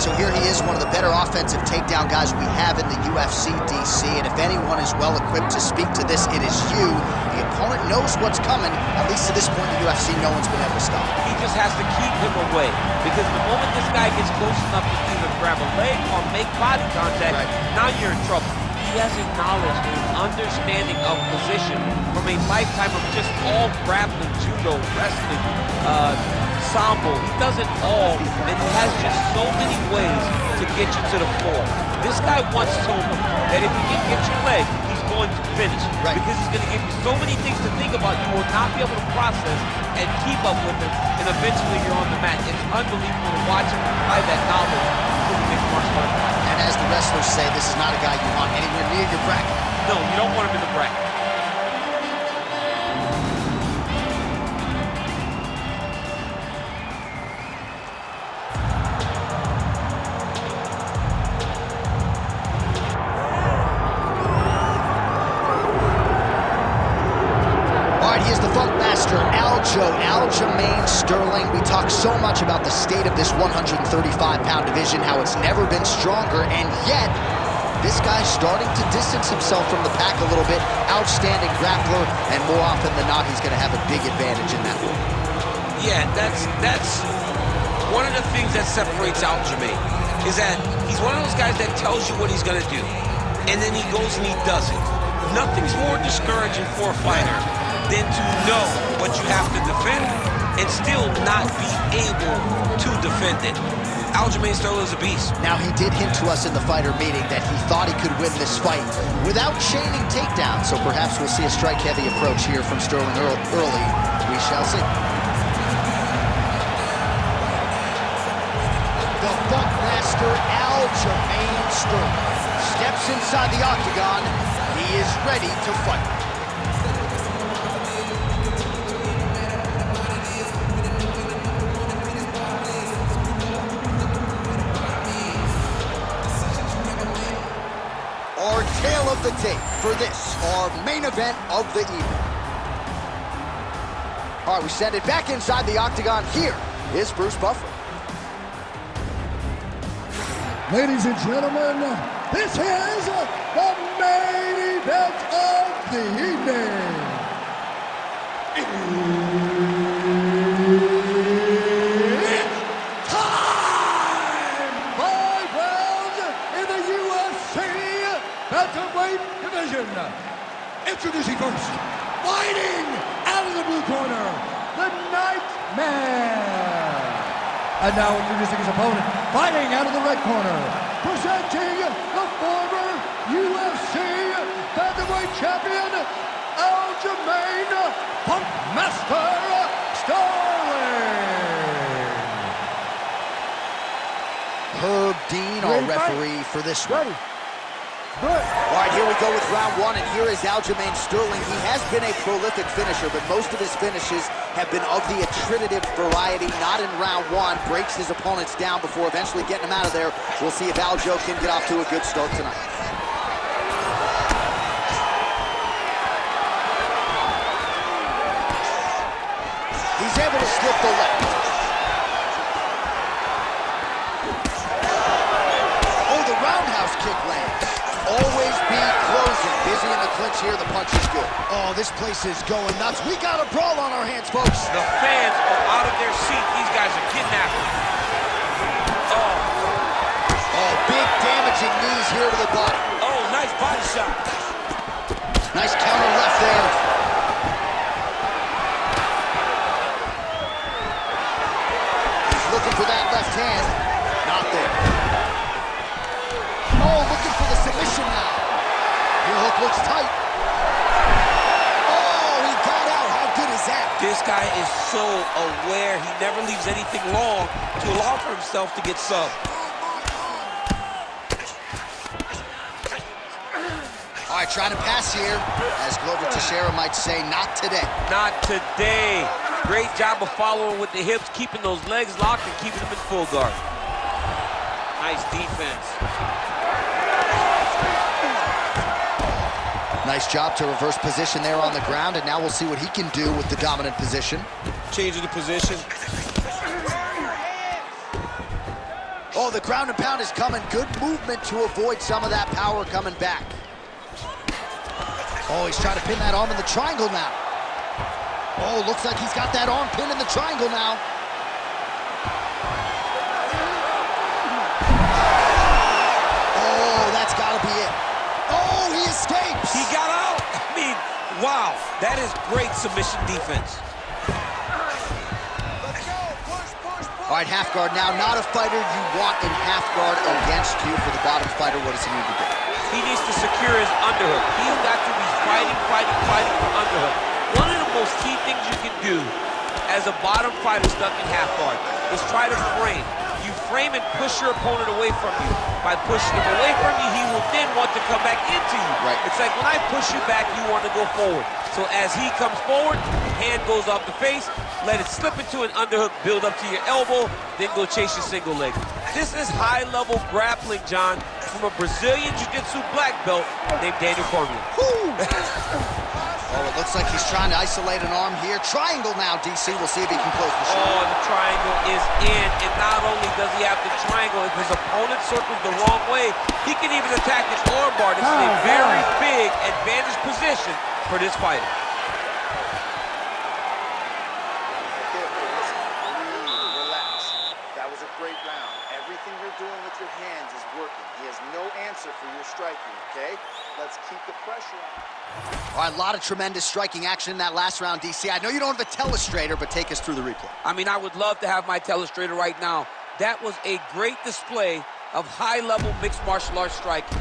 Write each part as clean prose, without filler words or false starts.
right, so here he is, one of the better offensive takedown guys we have in the UFC, DC, and if anyone is well equipped to speak to this, it is you. The opponent knows what's coming. At least to this point in the UFC, no one's been able to stop him. He just has to keep him away, because the moment this guy gets close enough to either grab a leg or make body contact, now you're in trouble. He has a knowledge and understanding of position from a lifetime of just all grappling, judo, wrestling, sambo. He does it all, and he has just so many ways to get you to the floor. This guy once told me that if he can get your leg, he's going to finish. Because he's going to give you so many things to think about, you will not be able to process and keep up with him, and eventually you're on the mat. It's unbelievable to watch him apply that knowledge to the mixed martial arts. And as the wrestlers say, this is not a guy you want anywhere near your bracket. No, you don't want him in the bracket. Aljamain Sterling. We talk so much about the state of this 135-pound division, how it's never been stronger, and yet this guy's starting to distance himself from the pack a little bit. Outstanding grappler, and more often than not, he's going to have a big advantage in that one. Yeah, that's one of the things that separates Aljamain, is that he's one of those guys that tells you what he's going to do, and then he goes and he does it. Nothing's more discouraging for a fighter than to know what you have to defend and still not be able to defend it. Aljamain Sterling is a beast. Now, he did hint to us in the fighter meeting that he thought he could win this fight without chaining takedowns, so perhaps we'll see a strike-heavy approach here from Sterling early. We shall see. The Funkmaster Aljamain Sterling steps inside the octagon. He is ready to fight. Our tale of the tape for this, our main event of the evening. All right, we send it back inside the octagon. Here is Bruce Buffer. Ladies and gentlemen, this is the main event of the evening. It's time! 5 rounds in the UFC bantamweight division. Introducing first, fighting out of the blue corner, the Nightmare. And now introducing his opponent, fighting out of the red corner, presenting the former UFC bantamweight champion, Aljamain Funkmaster Sterling. Herb Dean, our referee for this one. Ready. Good. All right, here we go with round one, and here is Aljamain Sterling. He has been a prolific finisher, but most of his finishes have been of the attritive variety, not in round one. Breaks his opponents down before eventually getting them out of there. We'll see if Aljo can get off to a good start tonight. He's able to slip the left. Oh, the roundhouse kick lands. Always be closing. Busy in the clinch here. The punch is good. Oh, this place is going nuts. We got a brawl on our hands, folks. The fans are out of their seat. These guys are getting after it. Oh, big damaging knees here to the body. Oh, nice body shot. Nice counter left there. He's looking for that left hand. Not there. Oh, looking for the submission now. Heel hook looks tight. Oh, he got out. How good is that? This guy is so aware. He never leaves anything long to allow for himself to get subbed. All right, trying to pass here. As Glover Teixeira might say, not today. Not today. Great job of following with the hips, keeping those legs locked and keeping them in full guard. Nice defense. Nice job to reverse position there on the ground, and now we'll see what he can do with the dominant position. Changing the position. Oh, the ground and pound is coming. Good movement to avoid some of that power coming back. Oh, he's trying to pin that arm in the triangle now. Oh, looks like he's got that arm pinned in the triangle now. Oh, that's got to be it. Oh, he escapes. He got out. I mean, wow, that is great submission defense. All right, half guard now. Not a fighter you want in half guard against you. For the bottom fighter, what does he need to do? He needs to secure his underhook. He's got to be fighting for underhook. One of the most key things you can do as a bottom fighter stuck in half guard is try to frame. You frame and push your opponent away from you. By pushing him away from you, he will then want to come back into you. Right. It's like when I push you back, you want to go forward. So as he comes forward, hand goes off the face, let it slip into an underhook, build up to your elbow, then go chase your single leg. This is high-level grappling, John, from a Brazilian Jiu-Jitsu black belt named Daniel Cormier. Oh, it looks like he's trying to isolate an arm here. Triangle now, DC. We'll see if he can close the shoulder. Oh, the triangle is in, and not only does he have the triangle, if his opponent circles the wrong way, he can even attack his arm bar. This is a very big advantage position for this fighter. Relax. That was a great round. Everything you're doing with your hands is working. He has no answer for your striking, okay? Let's keep the pressure on. All right, a lot of tremendous striking action in that last round, DC. I know you don't have a telestrator, but take us through the replay. I mean, I would love to have my telestrator right now. That was a great display of high-level mixed martial arts striking.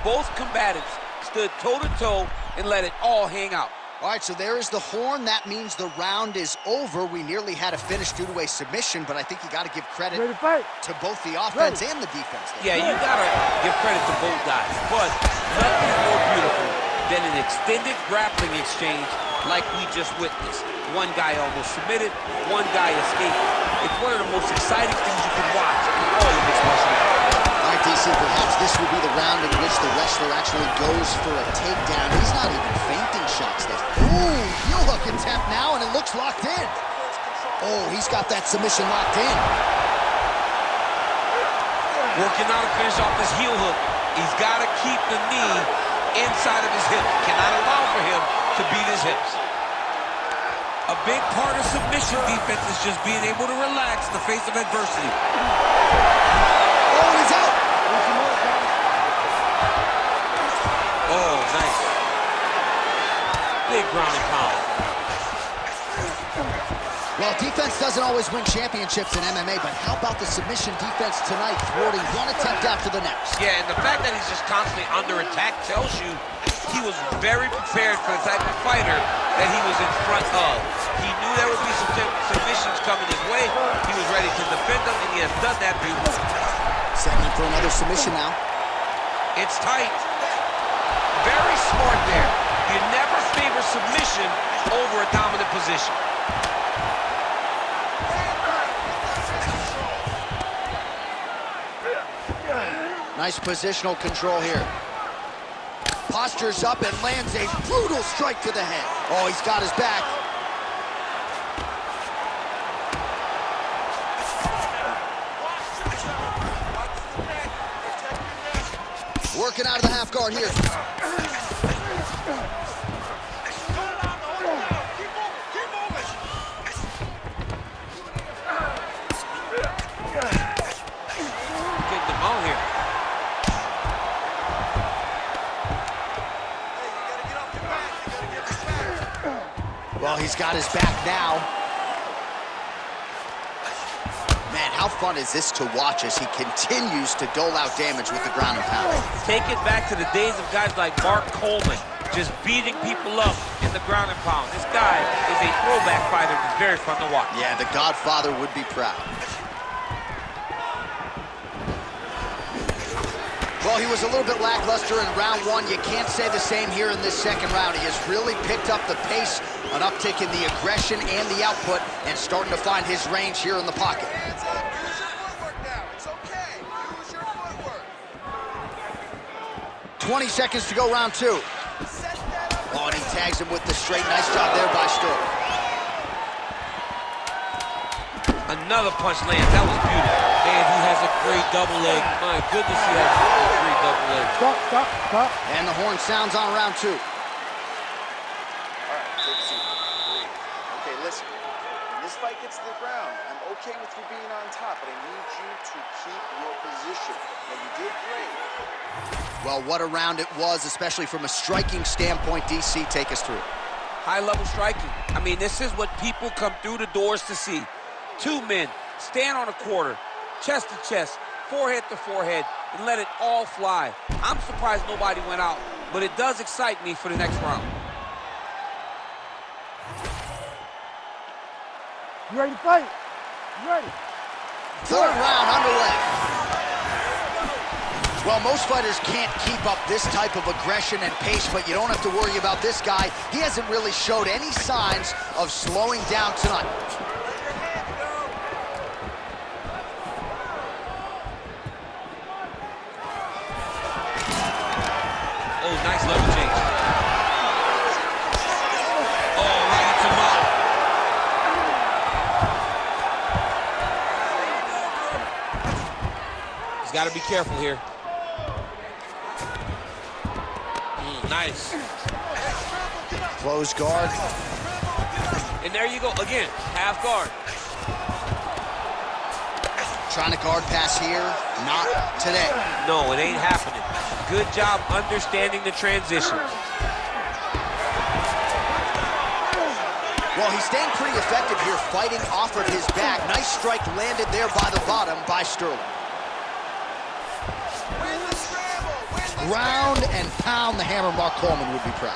Both combatants stood toe-to-toe and let it all hang out. All right, so there is the horn. That means the round is over. We nearly had a finish due to a submission, but I think you got to give credit to both the offense and the defense. Yeah, you got to give credit to both guys, but nothing more beautiful than an extended grappling exchange like we just witnessed. One guy almost submitted, one guy escaped. It's one of the most exciting things you can watch in all of mixed martial arts. All right, DC, perhaps this will be the round in which the wrestler actually goes for a takedown. He's not even feinting shots there. Ooh, heel hook attempt now, and it looks locked in. Oh, he's got that submission locked in. Working out to finish off this heel hook. He's got to keep the knee inside of his hip. Cannot allow for him to beat his hips. A big part of submission defense is just being able to relax in the face of adversity. Oh, he's out. Oh, nice. Big ground and pound. Well, defense doesn't always win championships in MMA, but how about the submission defense tonight, thwarting one attempt after the next? Yeah, and the fact that he's just constantly under attack tells you he was very prepared for the type of fighter that he was in front of. He knew there would be some submissions coming his way. He was ready to defend them, and he has done that beautifully. Setting up for another submission now. It's tight. Very smart there. You never favor submission over a dominant position. Nice positional control here. Postures up and lands a brutal strike to the head. Oh, he's got his back. Working out of the half guard here. Getting them out here. Well, he's got his back now. Man, how fun is this to watch as he continues to dole out damage with the ground and pound? Take it back to the days of guys like Mark Coleman, just beating people up in the ground and pound. This guy is a throwback fighter that's very fun to watch. Yeah, the Godfather would be proud. Well, he was a little bit lackluster in round one. You can't say the same here in this second round. He has really picked up the pace, an uptick in the aggression and the output, and starting to find his range here in the pocket. Use your footwork now. It's okay. Use your footwork. 20 seconds to go, round two. Oh, and he tags him with the straight. Nice job there by Sterling. Another punch lands. That was beautiful. And he has a Great double leg. My goodness, he has a great double leg. Stop. And the horn sounds on round 2. All right, take a seat. Breathe. Okay, listen. When this fight gets to the ground, I'm okay with you being on top, but I need you to keep your position. Now, you did great. Well, what a round it was, especially from a striking standpoint. DC, take us through. High-level striking. I mean, this is what people come through the doors to see. 2 men stand on a quarter, chest to chest, forehead to forehead, and let it all fly. I'm surprised nobody went out, but it does excite me for the next round. You ready to fight? You ready? Third round underway. Well, most fighters can't keep up this type of aggression and pace, but you don't have to worry about this guy. He hasn't really showed any signs of slowing down tonight. Oh, nice level change. Oh, right into mouth. He's got to be careful here. Nice. Close guard. And there you go, again, half guard. Trying to guard pass here, not today. No, it ain't happening. Good job understanding the transition. Well, he's staying pretty effective here, fighting off of his back. Nice strike landed there by the bottom by Sterling. Ground and pound the hammer. Mark Coleman would be proud.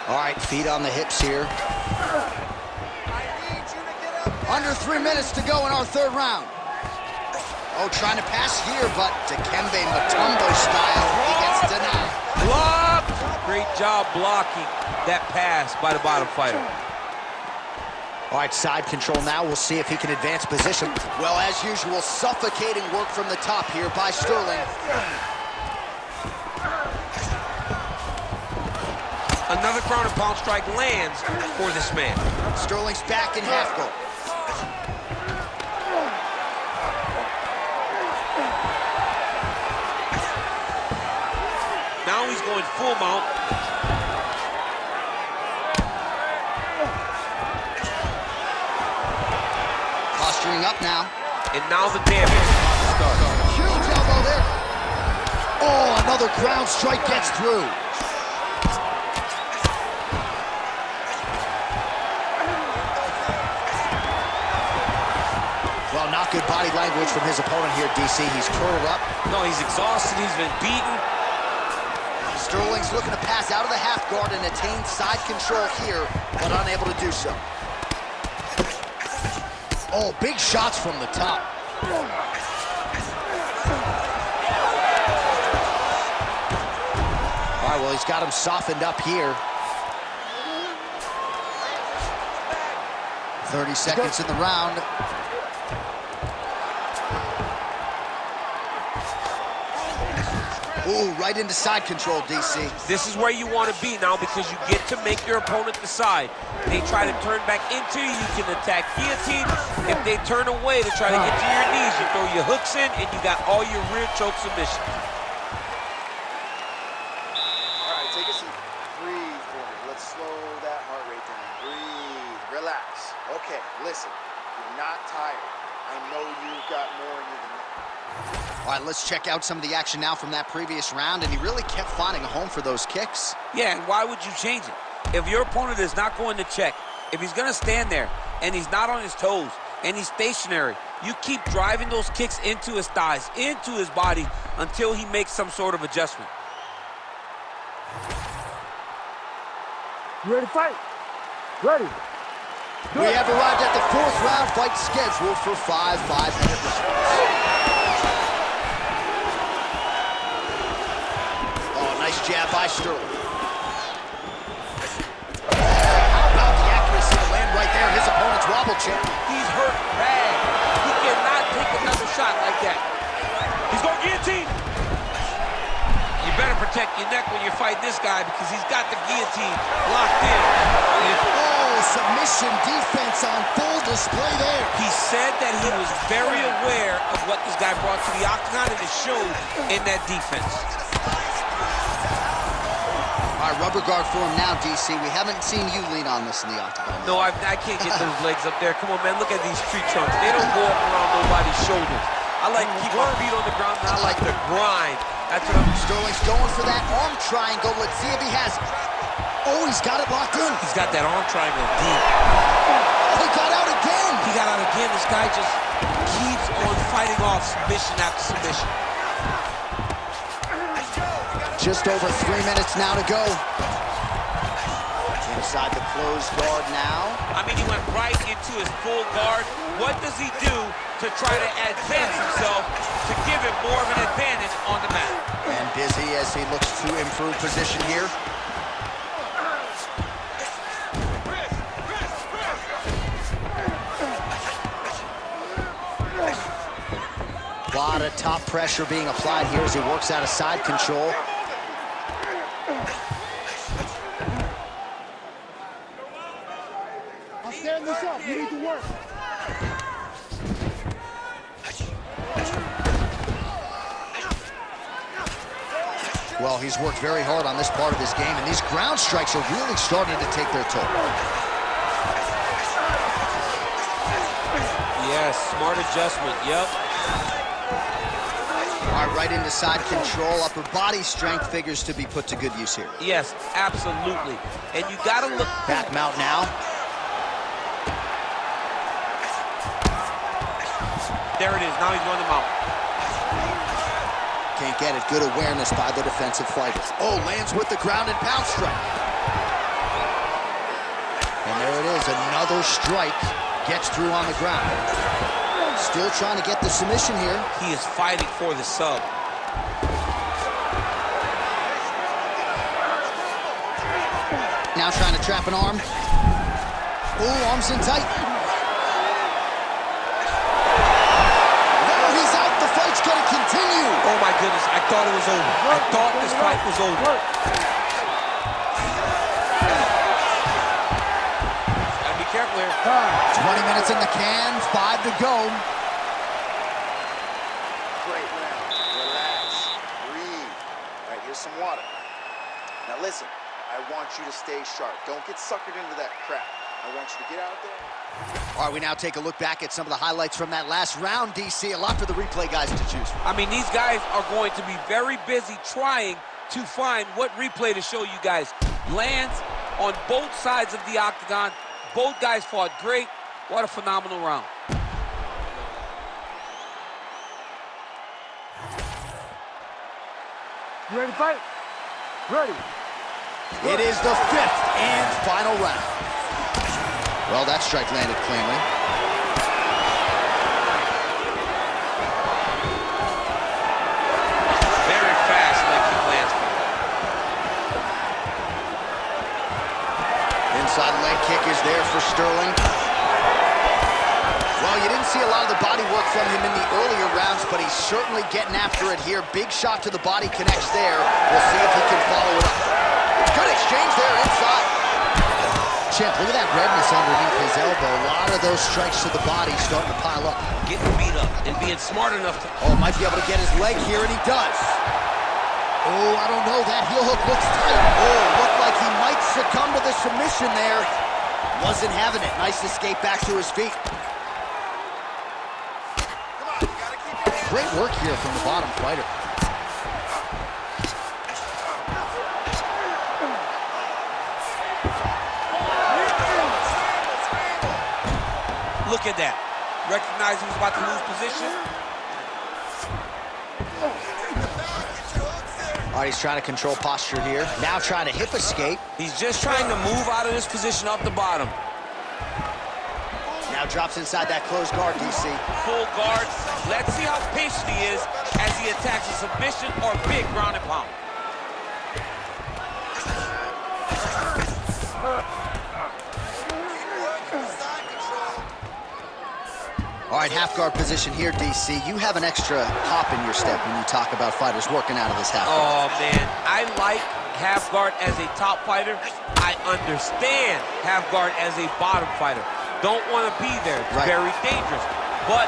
All right, feet on the hips here. Under 3 minutes to go in our third round. Oh, trying to pass here, but Dikembe Mutombo style, he gets denied. Blocked! Great job blocking that pass by the bottom fighter. All right, side control now. We'll see if he can advance position. Well, as usual, suffocating work from the top here by Sterling. Another ground and pound strike lands for this man. Sterling's back in half guard. Now he's going full mount. Posturing up now. And now the damage starts. Huge elbow there. Oh, another ground strike gets through. Well, not good body language from his opponent here, DC. He's curled up. No, he's exhausted. He's been beaten. Sterling's looking to pass out of the half guard and attain side control here, but unable to do so. Oh, big shots from the top. All right, well, he's got him softened up here. 30 seconds in the round. Ooh, right into side control, DC. This is where you want to be now because you get to make your opponent decide. They try to turn back into you, you can attack guillotine. If they turn away to try to get to your knees, you throw your hooks in and you got all your rear choke submissions. All right, take a seat. Breathe for me. Let's slow that heart rate down. Breathe. Relax. Okay, listen. You're not tired. I know you've got more in you than that. All right, let's check out some of the action now from that previous round, and he really kept finding a home for those kicks. Yeah, and why would you change it? If your opponent is not going to check, if he's going to stand there and he's not on his toes and he's stationary, you keep driving those kicks into his thighs, into his body until he makes some sort of adjustment. You ready to fight? Ready. We have arrived at the fourth round fight scheduled for 5 5-minute rounds. Nice jab by Sterling. How about the accuracy to land right there? His opponent's wobble chair. He's hurt bad. He cannot take another shot like that. He's going guillotine. You better protect your neck when you're fighting this guy because he's got the guillotine locked in. Oh, submission defense on full display there. He said that he was very aware of what this guy brought to the octagon, and it showed in that defense. All right, rubber guard for him now, DC. We haven't seen you lean on this in the octagon. No, I can't get those legs up there. Come on, man, look at these tree trunks. They don't go up around nobody's shoulders. I like to keep my feet on the ground, and I like to grind. That's what I'm... Sterling's going for that arm triangle. Let's see if he has it. Oh, he's got it locked in. He's got that arm triangle deep. Oh, he got out again. He got out again. This guy just keeps on fighting off submission after submission. Just over 3 minutes now to go. Inside the closed guard now. I mean, he went right into his full guard. What does he do to try to advance himself to give him more of an advantage on the mat? And busy as he looks to improve position here. A lot of top pressure being applied here as he works out of side control. I'll stand this up. You need to work. Well, he's worked very hard on this part of his game, and these ground strikes are really starting to take their toll. Yes, smart adjustment, yep. All right, right into side control. Upper body strength figures to be put to good use here. Yes, absolutely. And you gotta look... Back mount now. There it is, now he's running them out. Can't get it. Good awareness by the defensive fighter. Oh, lands with the ground and pound strike. And there it is, another strike. Gets through on the ground. Still trying to get the submission here. He is fighting for the sub. Now trying to trap an arm. Oh, arms in tight. No, he's out. The fight's going to continue. Oh my goodness, I thought it was over. I thought this fight was over. Gotta be careful here. 20 minutes in the can, 5 to go. Great round. Relax. Breathe. All right, here's some water. Now listen, I want you to stay sharp. Don't get suckered into that crap. I want you to get out there. All right, we now take a look back at some of the highlights from that last round, DC. A lot for the replay guys to choose from. I mean, these guys are going to be very busy trying to find what replay to show you guys. Lands on both sides of the octagon. Both guys fought great. What a phenomenal round. You ready to fight? Ready. It is the 5th and final round. Well, that strike landed cleanly. Very fast leg kick lands. Inside leg kick is there for Sterling. Well, you didn't see a lot of the body work from him in the earlier rounds, but he's certainly getting after it here. Big shot to the body connects there. We'll see if he can follow it up. Good exchange there inside. Champ, look at that redness underneath his elbow. A lot of those strikes to the body starting to pile up. Getting beat up and being smart enough to... Oh, might be able to get his leg here, and he does. Oh, I don't know. That heel hook looks tight. Oh, looked like he might succumb to the submission there. Wasn't having it. Nice escape back to his feet. Great work here from the bottom fighter. Look at that. Recognized he was about to lose position. All right, he's trying to control posture here. Now trying to hip escape. He's just trying to move out of this position off the bottom. Now drops inside that closed guard, DC. Full guard. Let's see how patient he is as he attacks a submission or a big ground and pound. All All right, half guard position here, DC. You have an extra hop in your step when you talk about fighters working out of this half guard. Oh, man, I like half guard as a top fighter. I understand half guard as a bottom fighter. Don't want to be there. It's very dangerous. But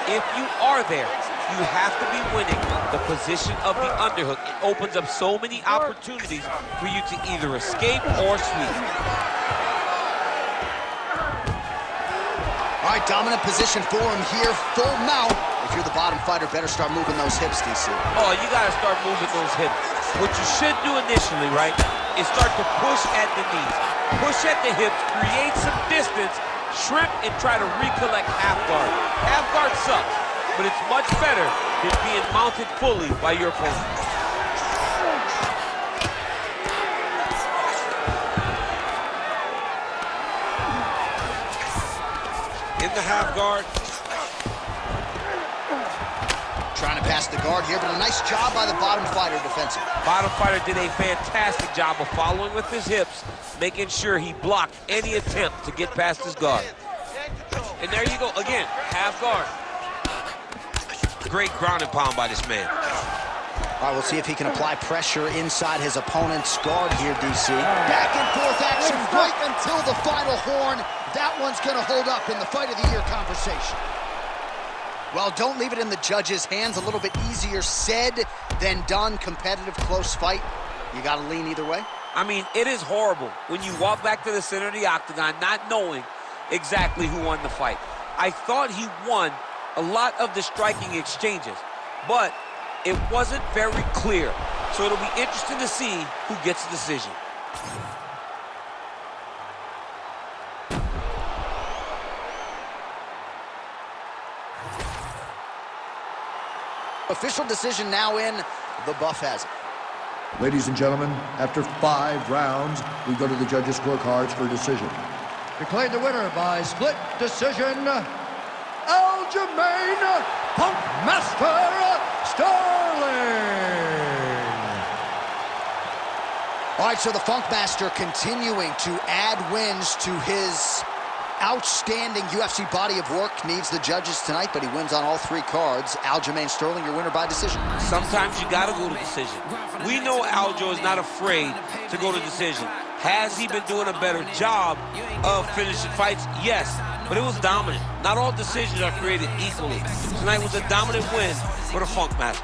if you are there, you have to be winning the position of the underhook. It opens up so many opportunities for you to either escape or sweep. All right, dominant position for him here, full mount. If you're the bottom fighter, better start moving those hips, DC. Oh, you gotta start moving those hips. What you should do initially, right, is start to push at the knees. Push at the hips, create some distance, shrimp, and try to recollect half guard. Half guard sucks, but it's much better than being mounted fully by your opponent. In the half guard. Trying to pass the guard here, but a nice job by the bottom fighter defensively. Bottom fighter did a fantastic job of following with his hips, making sure he blocked any attempt to get past his guard. And there you go, again, half guard. Great ground and pound by this man. All right, we'll see if he can apply pressure inside his opponent's guard here, DC. Back and forth action right until the final horn. That one's gonna hold up in the fight of the year conversation. Well, don't leave it in the judges' hands. A little bit easier said than done. Competitive, close fight. You gotta lean either way. I mean, it is horrible when you walk back to the center of the octagon not knowing exactly who won the fight. I thought he won a lot of the striking exchanges, but it wasn't very clear. So it'll be interesting to see who gets the decision. Official decision now in. The buff has it. Ladies and gentlemen, after 5 rounds, we go to the judges' scorecards for decision. Declared the winner by split decision, Aljamain Sterling. All right, so the Funkmaster continuing to add wins to his outstanding UFC body of work. Needs the judges tonight, but he wins on all 3 cards. Aljamain Sterling, your winner by decision. Sometimes you gotta go to decision. We know Aljo is not afraid to go to decision. Has he been doing a better job of finishing fights? Yes, but it was dominant. Not all decisions are created equally. Tonight was a dominant win for the Funkmaster.